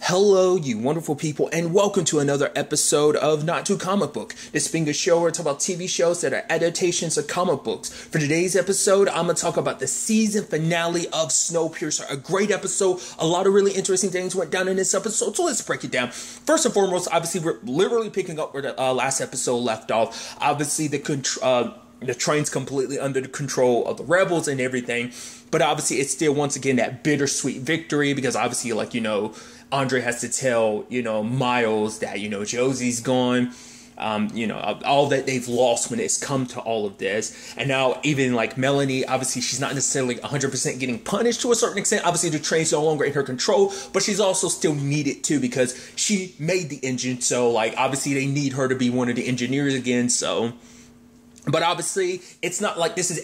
Hello, you wonderful people, and welcome to another episode of Not Too Comic Book. This being a show where I talk about TV shows that are adaptations of comic books. For today's episode, I'm going to talk about the season finale of Snowpiercer. A great episode. A lot of really interesting things went down in this episode, so let's break it down. First and foremost, obviously, we're literally picking up where the last episode left off. Obviously, the train's completely under the control of the rebels and everything, but obviously, it's still, once again, that bittersweet victory, because obviously, Andre has to tell, Miles that, Josie's gone, all that they've lost when it's come to all of this. And now even Melanie, obviously she's not necessarily 100% getting punished to a certain extent. Obviously the train's no longer in her control, but she's also still needed too because she made the engine. So obviously they need her to be one of the engineers again. So, but obviously it's not like this is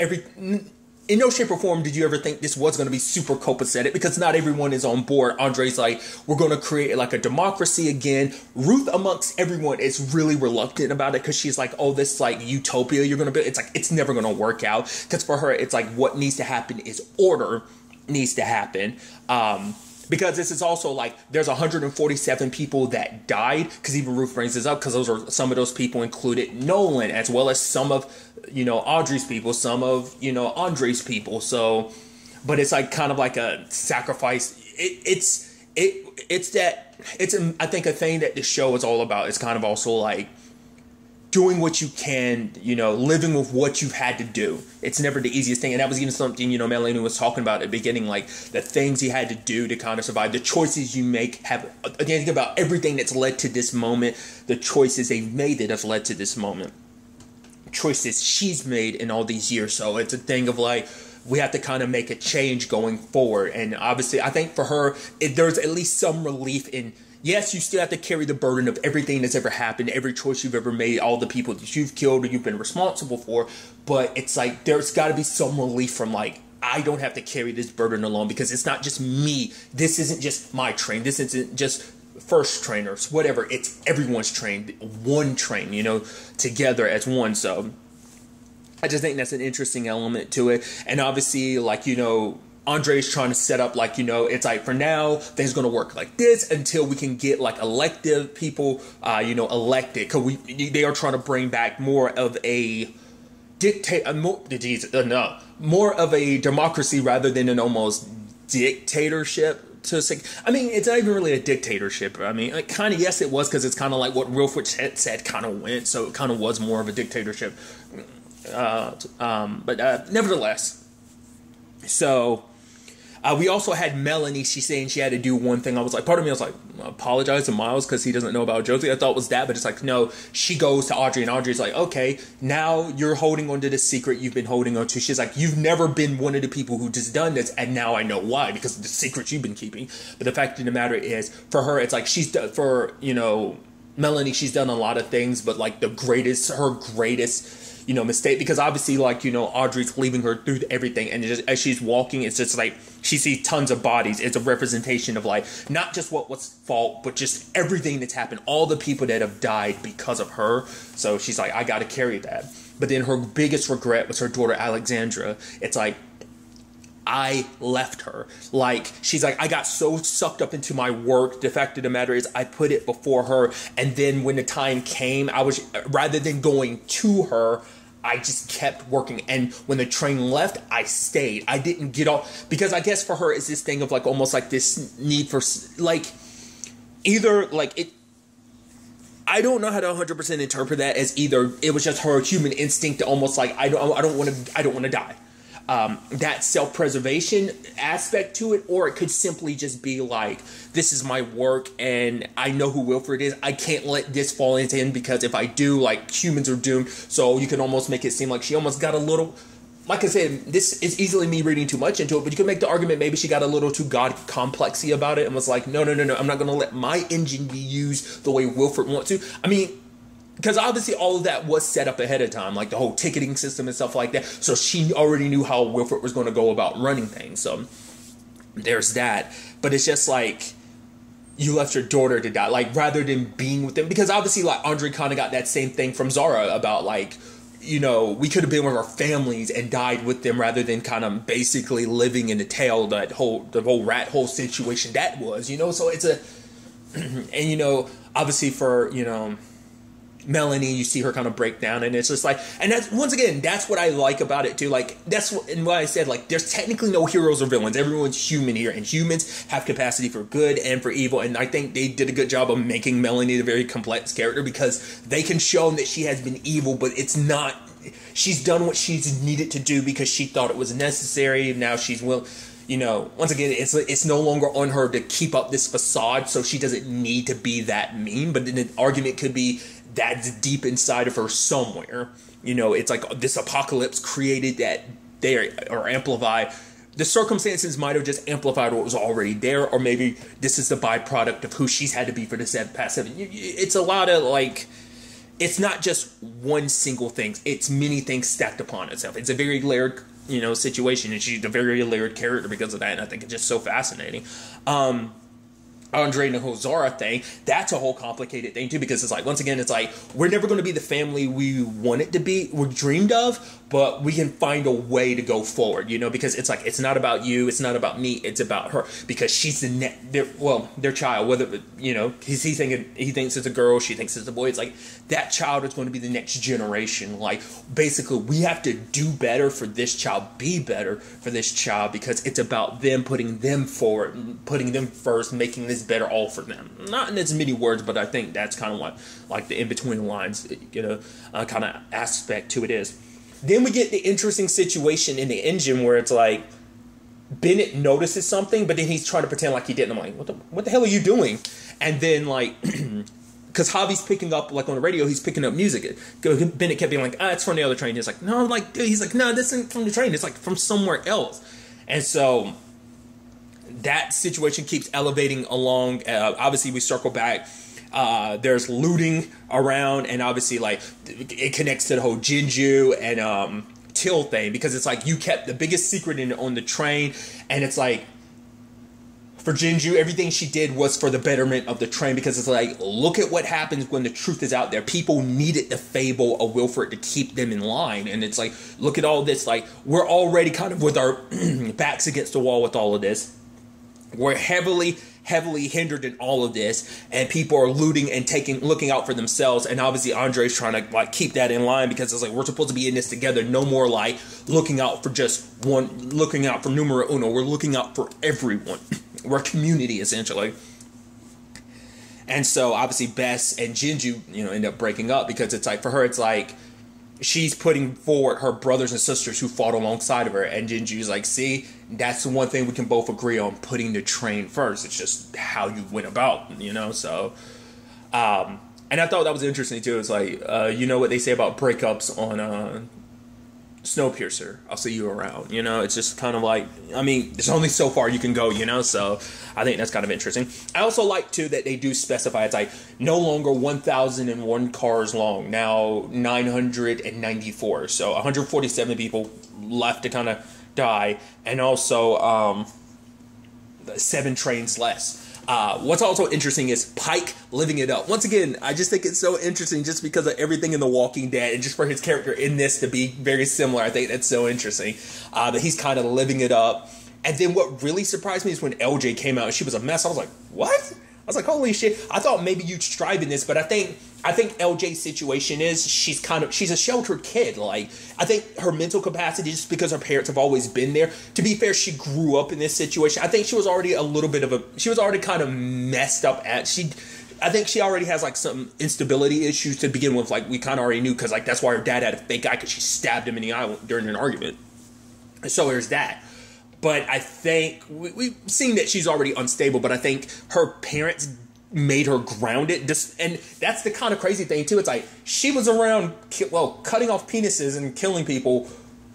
in no shape or form did you ever think this was going to be super copacetic, because not everyone is on board. Andre's like, we're going to create a democracy again. Ruth, amongst everyone, is really reluctant about it because she's like, oh, this utopia you're going to build, it's never going to work out. Because for her, it's what needs to happen is order needs to happen. Because this is also there's 147 people that died, because even Ruth brings this up, because some of those people included Nolan, as well as some of, Audrey's people, some of, Andre's people. So, but it's kind of like a sacrifice. I think a thing that the show is all about is kind of also doing what you can, living with what you've had to do. It's never the easiest thing. And that was even something, Melanie was talking about at the beginning, the things he had to do to kind of survive. The choices you make have, again, think about everything that's led to this moment, the choices they've made that have led to this moment, choices she's made in all these years. So it's a thing of we have to kind of make a change going forward. And obviously, I think for her, there's at least some relief in, yes, you still have to carry the burden of everything that's ever happened, every choice you've ever made, all the people that you've killed or you've been responsible for. But it's there's got to be some relief from I don't have to carry this burden alone, because it's not just me. This isn't just my train. This isn't just first trainers, whatever. It's everyone's train, one train, together as one. So I just think that's an interesting element to it. And obviously, Andre's trying to set up, it's for now, things going to work like this until we can get, elective people, elected. Because they are trying to bring back more of a more of a democracy rather than an almost dictatorship. It's not even really a dictatorship. Kind of, yes, it was, because it's kind of like what Wilford said kind of went. So it kind of was more of a dictatorship. But nevertheless, so... we also had Melanie. She's saying she had to do one thing. Part of me was apologize to Miles because he doesn't know about Josie. I thought it was that, but it's no. She goes to Audrey, and Audrey's okay, now you're holding on to this secret you've been holding on to. She's you've never been one of the people who just done this, and now I know why, because of the secret you've been keeping. But the fact of the matter is, for her, it's she's done, for, Melanie, she's done a lot of things, but her greatest mistake, because obviously, Audrey's leaving her through everything, and just as she's walking, it's just she sees tons of bodies. It's a representation of not just what was fault, but just everything that's happened, all the people that have died because of her. So she's I got to carry that. But then her biggest regret was her daughter Alexandra. It's I left her. She's I got so sucked up into my work. The fact of the matter is, I put it before her. And then when the time came, rather than going to her, I just kept working. And when the train left, I stayed. I didn't get off. Because I guess for her, it's this thing of almost this need for, I don't know how to 100% interpret that as either it was just her human instinct to almost I don't want to die. That self-preservation aspect to it, or it could simply just be this is my work and I know who Wilfred is. I can't let this fall into him, because if I do, humans are doomed. So you can almost make it seem she almost got a little, like I said, this is easily me reading too much into it, but you can make the argument maybe she got a little too God complexy about it and was no, I'm not going to let my engine be used the way Wilfred wants to. Because obviously all of that was set up ahead of time, the whole ticketing system and stuff like that. So she already knew how Wilfred was going to go about running things. So there's that. But it's just you left your daughter to die, rather than being with them. Because obviously, Andre kind of got that same thing from Zara about, we could have been with our families and died with them rather than kind of basically living in the tail, the whole rat hole situation that was, So it's and, you know, obviously for, you know, Melanie, you see her kind of break down, and it's just like, and that's, once again, that's what I like about it too. Like, that's what, and what I said, like, there's technically no heroes or villains. Everyone's human here, and humans have capacity for good and for evil. And I think they did a good job of making Melanie a very complex character, because they can show that she has been evil, but it's not. She's done what she's needed to do because she thought it was necessary. Now she's you know, once again, it's no longer on her to keep up this facade, so she doesn't need to be that mean. But then an argument could be that's deep inside of her somewhere. You know, it's like this apocalypse created that there, or amplify. The circumstances might have just amplified what was already there, or maybe this is the byproduct of who she's had to be for the past 7. It's a lot of, like, it's not just one single thing. It's many things stacked upon itself. It's a very layered, you know, situation, and she's a very layered character because of that, and I think it's just so fascinating. Andre and the whole Zara thing, that's a whole complicated thing too, because it's like, once again, it's like, we're never going to be the family we want it to be, we're dreamed of, but we can find a way to go forward, you know, because it's like, it's not about you, it's not about me, it's about her, because she's their child, whether, you know, he thinks it's a girl, she thinks it's a boy, it's like, that child is going to be the next generation. Like, basically, we have to do better for this child, be better for this child, because it's about them, putting them forward, putting them first, making this better all for them. Not in as many words, but I think that's kind of what, like, the in-between lines, you know, kind of aspect to it is. Then we get the interesting situation in the engine where it's like, Bennett notices something, but then he's trying to pretend like he didn't. I'm like, what the hell are you doing? And then, like, because Javi's picking up, like, on the radio, he's picking up music. Bennett kept being like, it's from the other train. He's like, no, like, dude, he's like, no, this isn't from the train. It's, like, from somewhere else. And so that situation keeps elevating along. Obviously, we circle back. There's looting around, and obviously, like, it connects to the whole Jinju and Till thing, because it's like, you kept the biggest secret on the train, and it's like, for Jinju, everything she did was for the betterment of the train, because it's like, look at what happens when the truth is out there. People needed the fable of Wilfred to keep them in line, and it's like, look at all this, like, we're already kind of with our backs against the wall with all of this. We're heavily hindered in all of this, and people are looting and looking out for themselves, and obviously Andre's trying to, like, keep that in line, because it's like, we're supposed to be in this together. No more, like, looking out for just one, looking out for numero uno. We're looking out for everyone. We're a community, essentially. And so obviously Bess and Jinju, you know, end up breaking up, because it's like, for her, it's like, she's putting forward her brothers and sisters who fought alongside of her, and Jinju's like, see, that's the one thing we can both agree on, putting the train first. It's just how you went about, you know. So and I thought that was interesting too. It's like, you know what they say about breakups on Snowpiercer, I'll see you around, you know. It's just kind of like, I mean, there's only so far you can go, you know. So I think that's kind of interesting. I also like too that they do specify it's like, no longer 1,001 cars long, now 994, so 147 people left to kind of die, and also 7 trains less. What's also interesting is Pike living it up. Once again, I just think it's so interesting just because of everything in The Walking Dead, and just for his character in this to be very similar. I think that's so interesting that he's kind of living it up. And then what really surprised me is when LJ came out and she was a mess. I was like, what? I was like, holy shit. I thought maybe you'd strive in this, but I think LJ's situation is she's a sheltered kid. Like, I think her mental capacity, just because her parents have always been there. To be fair, she grew up in this situation. I think she was already she was already kind of messed up I think she already has, like, some instability issues to begin with. Like, we kind of already knew, because, like, that's why her dad had a fake eye, because she stabbed him in the eye during an argument. So there's that. But I think we've seen that she's already unstable, but I think her parents made her grounded. And that's the kind of crazy thing, too. It's like, she was around, cutting off penises and killing people.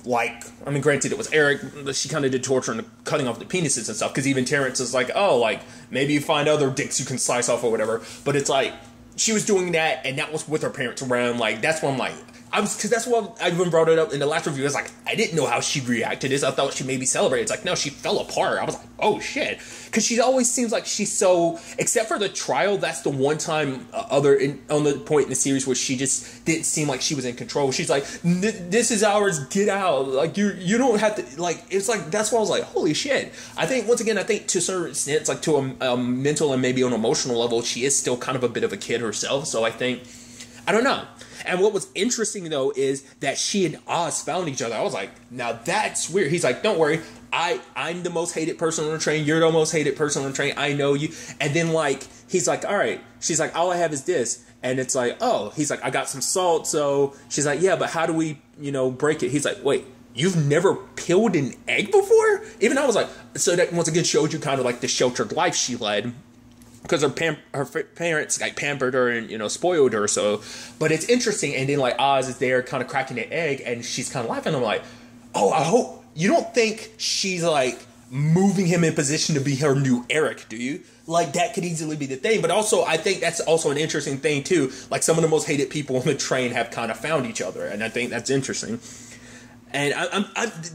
Like, I mean, granted, it was Eric. She kind of did torture and cutting off the penises and stuff, because even Terrence is like, oh, like, maybe you find other dicks you can slice off or whatever. But it's like, she was doing that, and that was with her parents around. Like, that's what I'm like, because that's what I even brought it up in the last review. It's like, I didn't know how she'd react to this. I thought she maybe celebrated. It's like, no, she fell apart. I was like, oh shit. Because she always seems like she's so, except for the trial, that's the one time on the point in the series where she just didn't seem like she was in control. She's like, this is ours, get out. Like, you don't have to, like, it's like, that's why I was like, holy shit. I think, once again, to a certain extent, it's like to a mental and maybe an emotional level, she is still kind of a bit of a kid herself. So I think, I don't know. And what was interesting, though, is that she and Oz found each other. I was like, now that's weird. He's like, don't worry. I'm the most hated person on the train. You're the most hated person on the train. I know you. And then, like, he's like, all right. She's like, all I have is this. And it's like, oh. He's like, I got some salt. So she's like, yeah, but how do we, break it? He's like, wait, you've never peeled an egg before? Even I was like, so that once again showed you kind of like the sheltered life she led. Because her parents like pampered her and spoiled her. So, but it's interesting. And then like Oz is there, kind of cracking an egg, and she's kind of laughing. I'm like, oh, I hope you don't think she's like moving him in position to be her new Eric, do you? Like that could easily be the thing. But also, I think that's also an interesting thing too. Like some of the most hated people on the train have kind of found each other, and I think that's interesting. And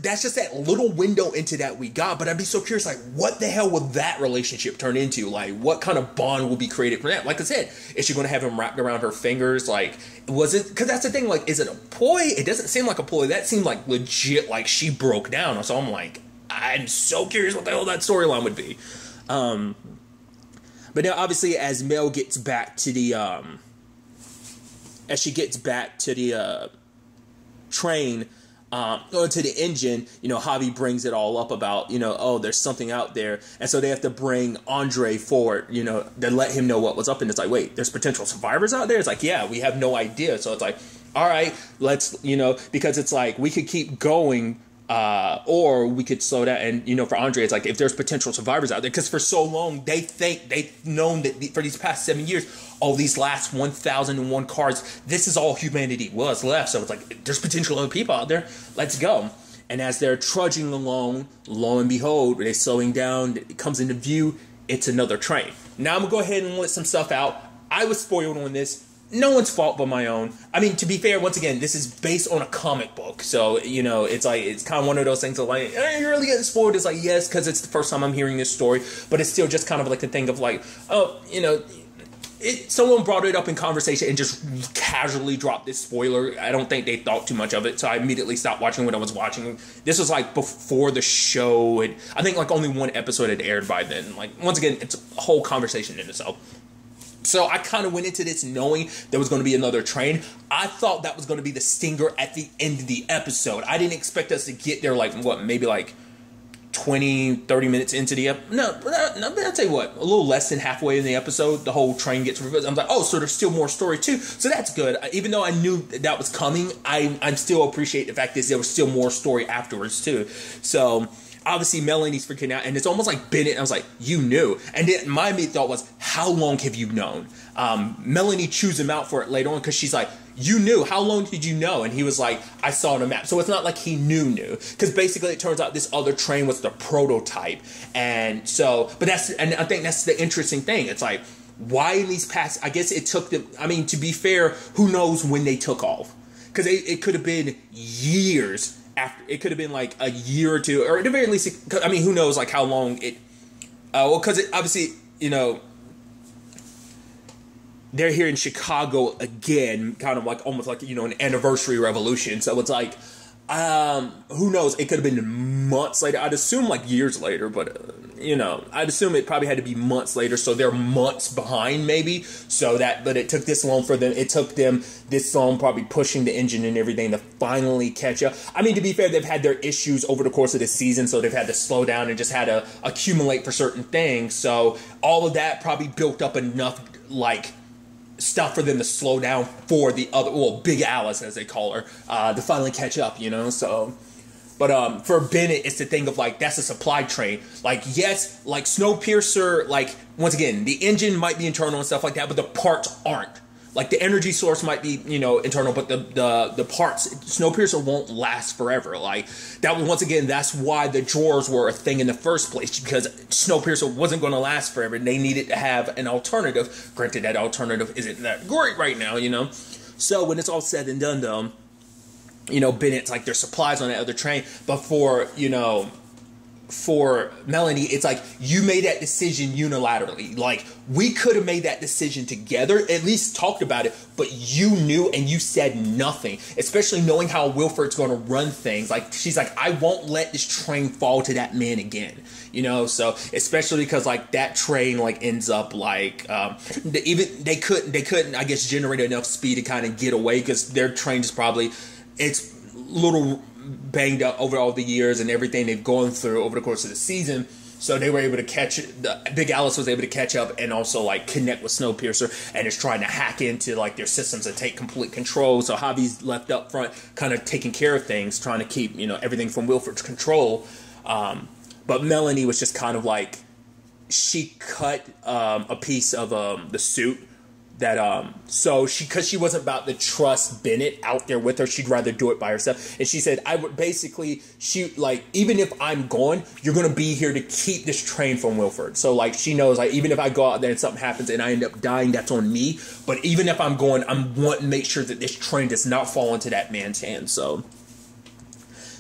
that's just that little window into that we got. But I'd be so curious, like, what the hell will that relationship turn into? Like, what kind of bond will be created from that? Like I said, is she going to have him wrapped around her fingers? Like, was it? Because that's the thing. Like, is it a ploy? It doesn't seem like a ploy. That seemed like legit. Like she broke down. So I'm like, I'm so curious what the hell that storyline would be. But now, obviously, as Mel gets back to the, train. Or to the engine, Javi brings it all up about, oh, there's something out there. And so they have to bring Andre forward, to let him know what was up. And it's like, wait, there's potential survivors out there? It's like, yeah, we have no idea. So it's like, all right, let's, because it's like, we could keep going, or we could slow down. And, for Andre, it's like, if there's potential survivors out there, because for so long, they've known that for these past 7 years, all these last 1,001 cars, this is all humanity was left. So it's like, there's potential other people out there. Let's go. And as they're trudging along, lo and behold, they're slowing down, it comes into view, it's another train. Now I'm going to go ahead and let some stuff out. I was spoiled on this. No one's fault but my own. I mean, to be fair, once again, this is based on a comic book. So, it's like, it's kind of one of those things of like, you're really getting spoiled. It's like, yes, because it's the first time I'm hearing this story. But it's still just kind of like the thing of like, oh, someone brought it up in conversation and just casually dropped this spoiler. I don't think they thought too much of it, so I immediately stopped watching what I was watching. This was like before the show. I think like only one episode had aired by then. Like, once again, it's a whole conversation in itself. So I kind of went into this knowing there was going to be another train. I thought that was going to be the stinger at the end of the episode. I didn't expect us to get there like, maybe like 20, 30 minutes into the episode. No, I'll tell you what, a little less than halfway in the episode, the whole train gets reversed. I'm like, oh, so there's still more story too. So that's good. Even though I knew that was coming, I still appreciate the fact that there was still more story afterwards too. So obviously Melanie's freaking out, and it's almost like Bennett. I was like, you knew. And then my main thought was, how long have you known? Melanie chews him out for it later on because she's like, you knew. How long did you know? And he was like, I saw on a map. So it's not like he knew. Because basically it turns out this other train was the prototype. And so, and I think that's the interesting thing. It's like, why in these past, I guess it took them, I mean, to be fair, who knows when they took off? Because it could have been years after, it could have been like a year or two, or at the very least, I mean, who knows like how long it, because obviously, they're here in Chicago again, kind of like almost like, an anniversary revolution. So it's like, who knows? It could have been months later. I'd assume like years later, but, I'd assume it probably had to be months later. So they're months behind maybe. But it took this long for them. It took them this long probably pushing the engine and everything to finally catch up. I mean, to be fair, they've had their issues over the course of the season. So they've had to slow down and just had to accumulate for certain things. So all of that probably built up enough like stuff for them to slow down for the other, Big Alice as they call her, to finally catch up, so. But for Bennett, it's the thing of like, that's a supply train. Like, yes, like Snowpiercer, like, once again, the engine might be internal and stuff like that, but the parts aren't. Like, the energy source might be, internal, but the parts, Snowpiercer won't last forever. Like, that was, once again, that's why the drawers were a thing in the first place, because Snowpiercer wasn't going to last forever, and they needed to have an alternative. Granted, that alternative isn't that great right now, So, when it's all said and done, though, Bennett's like, there's supplies on that other train, but for, for Melanie, it's like, you made that decision unilaterally. Like, we could have made that decision together, at least talked about it, but you knew and you said nothing, especially knowing how Wilford's going to run things. Like, she's like, I won't let this train fall to that man again, you know? So, especially because, like, that train, like, ends up, like, they couldn't, I guess, generate enough speed to kind of get away, because their train is probably, it's little banged up over all the years and everything they've gone through over the course of the season. So they were able to catch it. Big Alice was able to catch up and also, like, connect with Snowpiercer, and is trying to hack into, like, their systems and take complete control. So Javi's left up front, kind of taking care of things, trying to keep, you know, everything from Wilford's control. But Melanie was just kind of like, she cut a piece of the suit that so because she wasn't about to trust Bennett out there with her, she'd rather do it by herself. And she said, I would basically, she, like, even if I'm gone, you're gonna be here to keep this train from Wilford. So, like, she knows, like, even if I go out there and something happens and I end up dying, that's on me. But even if I'm going, I'm wanting to make sure that this train does not fall into that man's hands. So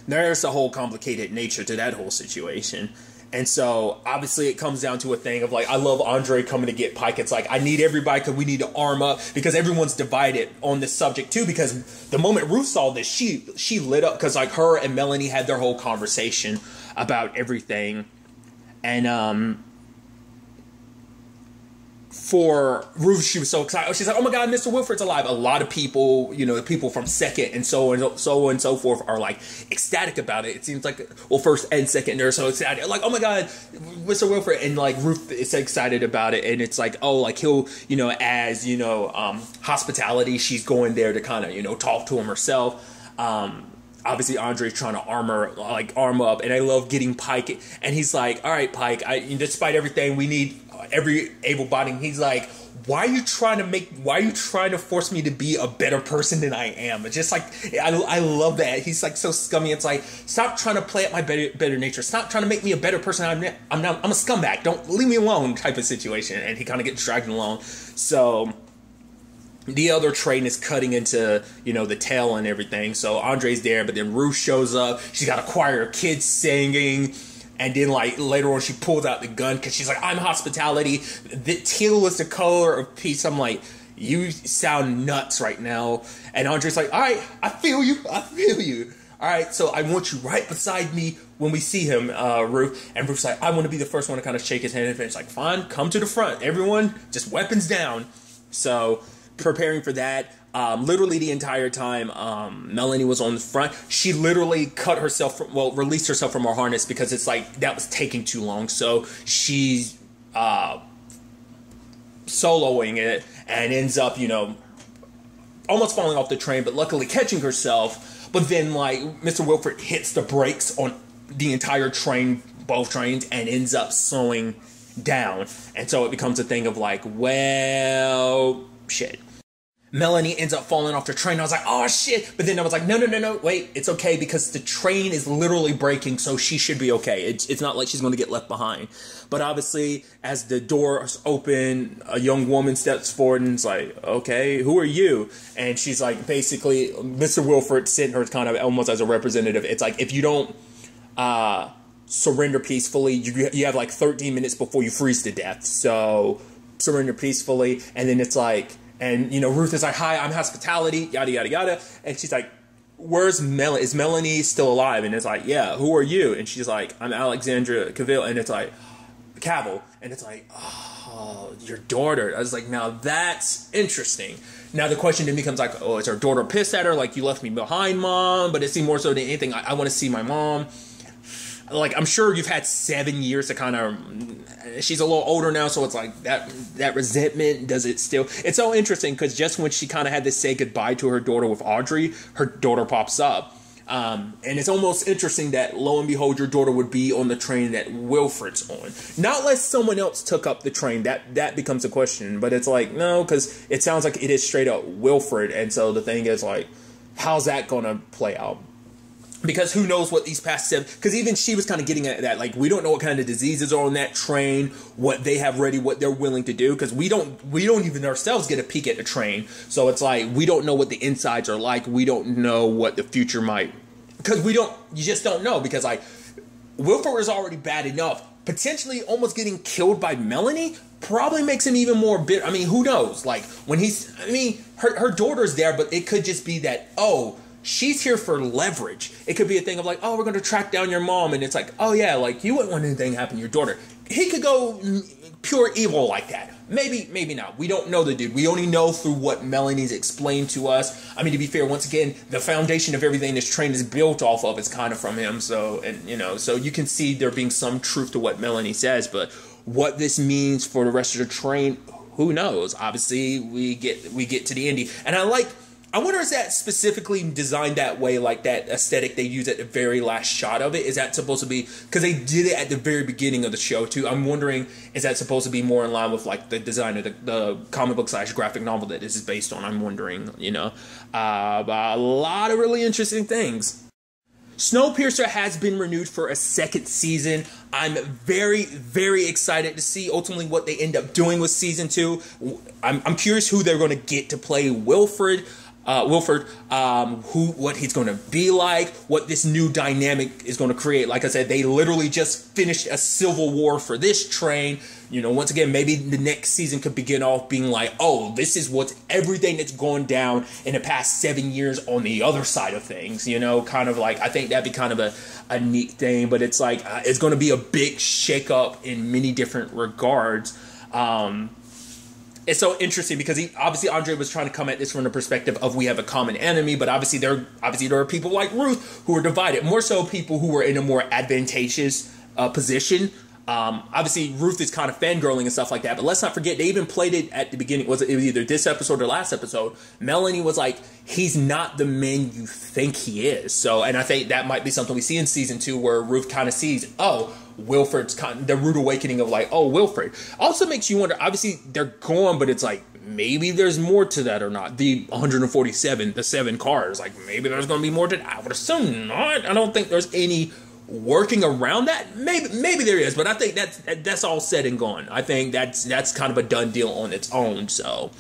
there's a whole complicated nature to that whole situation. And so, obviously, it comes down to a thing of, like, I love Andre coming to get Pike. It's like, I need everybody because we need to arm up, because everyone's divided on this subject, too. Because the moment Ruth saw this, she lit up, because, like, her and Melanie had their whole conversation about everything. And, for Ruth, she was so excited. She's like, oh my God, Mr. Wilford's alive. A lot of people, you know, people from second and so on and so forth are, like, ecstatic about it. It seems like, well, first and second, they're so excited. Like, oh my God, Mr. Wilford. And, like, Ruth is excited about it. And it's like, oh, like, he'll, you know, as, you know, hospitality, she's going there to kind of, you know, talk to him herself. Obviously, Andre's trying to arm up, and I love getting Pike. And he's like, all right, Pike, despite everything, we need every able-bodied. He's like, why are you trying to force me to be a better person than I am? It's just like, I love that. He's like so scummy. It's like, stop trying to play at my better nature. Stop trying to make me a better person. I'm a scumbag. Don't leave me alone type of situation. And he kind of gets dragged along. So the other train is cutting into, you know, the tail and everything. So Andre's there, but then Ruth shows up. She's got a choir of kids singing. And then, like, later on, she pulls out the gun because she's like, I'm hospitality. The teal is the color of peace. I'm like, you sound nuts right now. And Andre's like, all right, I feel you. All right, so I want you right beside me when we see him, Ruth. And Ruth's like, I want to be the first one to kind of shake his hand. And it's like, fine, come to the front. Everyone, just weapons down. So preparing for that. Literally the entire time Melanie was on the front, she literally released herself from her harness, because it's like that was taking too long. So she's soloing it and ends up, you know, almost falling off the train, but luckily catching herself. But then, like, Mr. Wilford hits the brakes on the entire train, both trains, and ends up slowing down. And so it becomes a thing of, like, well, shit. Melanie ends up falling off the train. I was like, oh shit. But then I was like, no, wait, it's okay, because the train is literally braking, so she should be okay. It's not like she's going to get left behind. But obviously, as the doors open, a young woman steps forward and is like, okay, who are you? And she's like, basically, Mr. Wilford sent her kind of almost as a representative. It's like, if you don't surrender peacefully, you have like 13 minutes before you freeze to death. So surrender peacefully. And then it's like, and, you know, Ruth is like, hi, I'm hospitality, yada, yada, yada. And she's like, where's Melanie? Is Melanie still alive? And it's like, yeah, who are you? And she's like, I'm Alexandra Cavill. And it's like, Cavill. And it's like, oh, your daughter. I was like, now that's interesting. Now the question then becomes like, oh, is her daughter pissed at her? Like, you left me behind, Mom? But it seemed more so than anything, I want to see my mom. Like, I'm sure you've had 7 years to kind of, she's a little older now, so it's like that resentment, does it still, it's so interesting, because just when she kind of had to say goodbye to her daughter with Audrey, her daughter pops up. And it's almost interesting that, lo and behold, your daughter would be on the train that Wilford's on. Not unless someone else took up the train, that becomes a question. But it's like, no, because it sounds like it is straight up Wilford, and so the thing is, like, how's that going to play out? Because who knows what these past 7... Because even she was kind of getting at that. Like, we don't know what kind of diseases are on that train, what they have ready, what they're willing to do. Because we don't even ourselves get a peek at the train. So it's like, we don't know what the insides are like. We don't know what the future might... Because you just don't know. Because, like, Wilford is already bad enough. Potentially almost getting killed by Melanie probably makes him even more bitter. I mean, who knows? Like, when her daughter's there, but it could just be that, oh, she's here for leverage. It could be a thing of like, oh, we're going to track down your mom. And it's like, oh, yeah, like, you wouldn't want anything to happen to your daughter. He could go pure evil like that. Maybe not. We don't know the dude. We only know through what Melanie's explained to us. I mean, to be fair, once again, the foundation of everything this train is built off of is kind of from him. So, and so you can see there being some truth to what Melanie says, but what this means for the rest of the train, who knows? Obviously, we get to the ending, and I wonder, is that specifically designed that way, like that aesthetic they use at the very last shot of it? Is that supposed to be, because they did it at the very beginning of the show too? I'm wondering, is that supposed to be more in line with like the design of the comic book / graphic novel that this is based on? I'm wondering, a lot of really interesting things. Snowpiercer has been renewed for a second season. I'm very, very excited to see ultimately what they end up doing with season 2. I'm curious who they're going to get to play Wilford, what he's going to be like, what this new dynamic is going to create. Like I said, they literally just finished a civil war for this train. Once again, maybe the next season could begin off being like, oh, this is what's everything that's gone down in the past 7 years on the other side of things, kind of like, I think that'd be kind of a neat thing, but it's like, it's going to be a big shakeup in many different regards. It's so interesting because obviously Andre was trying to come at this from the perspective of we have a common enemy, but obviously there are people like Ruth who are divided, more so people who are in a more advantageous position. Obviously Ruth is kind of fangirling and stuff like that, but let's not forget they even played it at the beginning. It was either this episode or last episode. Melanie was like, he's not the man you think he is. So, and I think that might be something we see in season 2 where Ruth kind of sees, oh, Wilford's the rude awakening of like, oh, Wilford. Also makes you wonder, obviously they're gone, but it's like, maybe there's more to that or not. The 147, the 7 cars, like maybe there's going to be more to that. I would assume not. I don't think there's any working around that. Maybe there is, but I think that's all said and gone. I think that's kind of a done deal on its own. So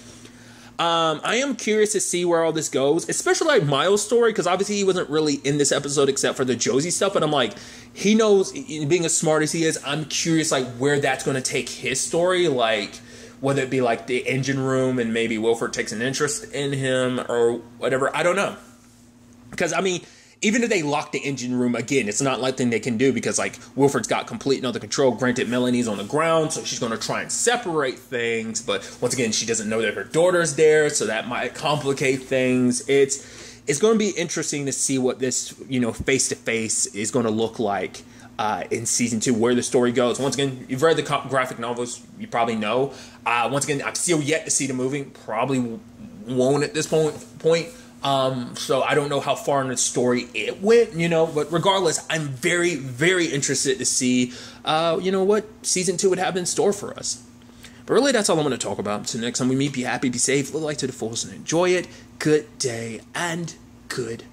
I am curious to see where all this goes, especially like Miles' story, because obviously he wasn't really in this episode except for the Josie stuff, but I'm like, he knows, being as smart as he is, I'm curious like where that's going to take his story, like whether it be like the engine room and maybe Wilford takes an interest in him or whatever. I don't know, because I mean, even if they lock the engine room again, it's not nothing they can do because like Wilford's got complete and other control. Granted, Melanie's on the ground, so she's going to try and separate things. But once again, she doesn't know that her daughter's there, so that might complicate things. It's going to be interesting to see what this face to face is going to look like in season 2, where the story goes. Once again, you've read the graphic novels, you probably know. Once again, I'm still yet to see the movie. Probably won't at this point. So I don't know how far in the story it went, but regardless, I'm very, very interested to see, what season 2 would have in store for us. But really, that's all I'm going to talk about. Until next time we meet, be happy, be safe, live life to the fullest, and enjoy it. Good day and good